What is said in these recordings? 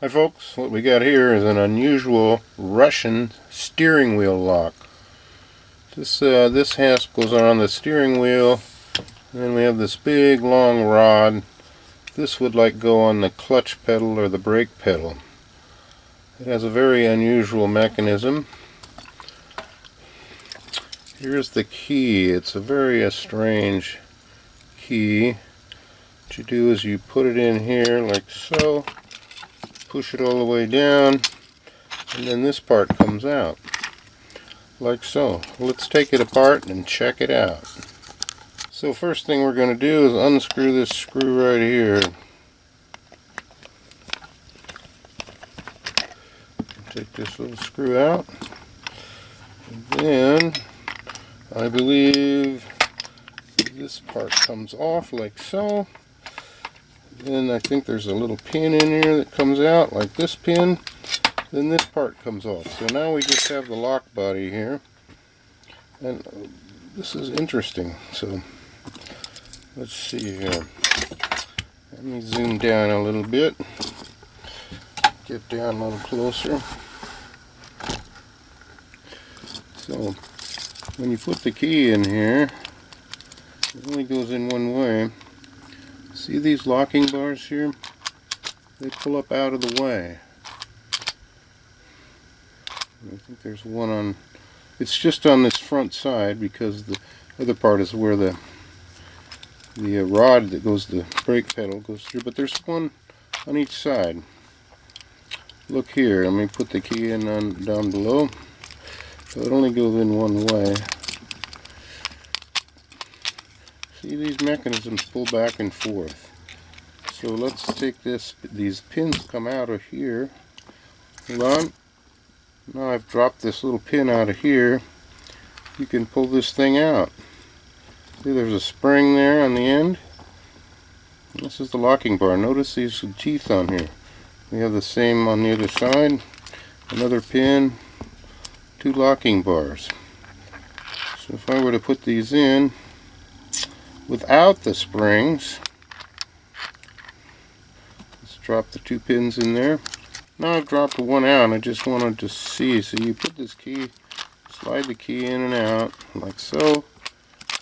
Hi folks, what we got here is an unusual Russian steering wheel lock. This hasp goes on the steering wheel, and then we have this big long rod. This would go on the clutch pedal or the brake pedal. It has a very unusual mechanism. Here's the key. It's a very strange key. What you do is you put it in here like so, push it all the way down, and then this part comes out like so. Let's take it apart and check it out. So first thing we're going to do is unscrew this screw right here. Take this little screw out, and then I believe this part comes off like so. Then I think there's a little pin in here that comes out, like this pin. Then this part comes off. So now we just have the lock body here. And this is interesting. So let's see here. Let me zoom down a little bit. Get down a little closer. So when you put the key in here, it only goes in one way. See these locking bars here? They pull up out of the way. I think there's one on, it's just on this front side because the other part is where the rod that goes, the brake pedal goes through, but there's one on each side. Look here, let me put the key in down below. So it only goes in one way. See, these mechanisms pull back and forth. So let's take this, these pins come out of here. Hold on. Now I've dropped this little pin out of here. You can pull this thing out. See, there's a spring there on the end. This is the locking bar. Notice these teeth on here. We have the same on the other side. Another pin, two locking bars. So if I were to put these in without the springs, let's drop the two pins in there. Now I've dropped one out, and I just wanted to see. So you put this key, slide the key in and out like so,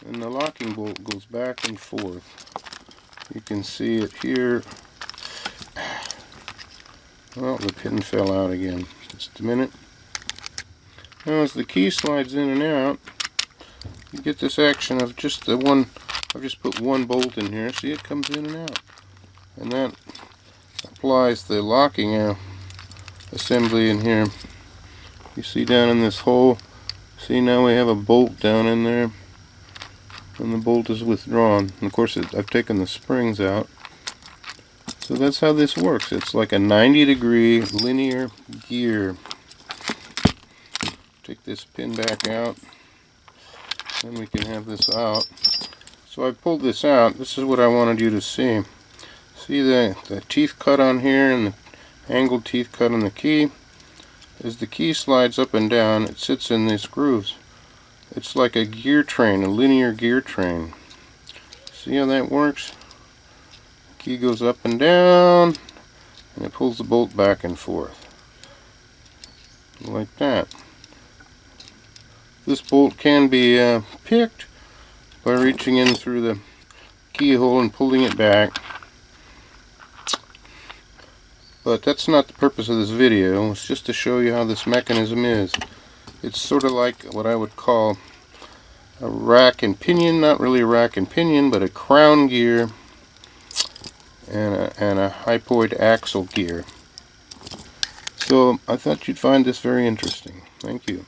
and the locking bolt goes back and forth. You can see it here. Well, the pin fell out again. Just a minute. Now as the key slides in and out, you get this action of just the one. I've just put one bolt in here. See, it comes in and out. And that applies the locking assembly in here. You see down in this hole, see now we have a bolt down in there. And the bolt is withdrawn. And of course I've taken the springs out. So that's how this works. It's like a 90-degree linear gear. Take this pin back out. Then we can have this out. So I pulled this out. This is what I wanted you to see. See the teeth cut on here and the angled teeth cut on the key. As the key slides up and down, it sits in these grooves. It's like a gear train, a linear gear train. See how that works? The key goes up and down, and it pulls the bolt back and forth. Like that. This bolt can be picked by reaching in through the keyhole and pulling it back. But that's not the purpose of this video. It's just to show you how this mechanism is. It's sort of like what I would call a rack and pinion, not really a rack and pinion, but a crown gear and a hypoid axle gear. So I thought you'd find this very interesting. Thank you.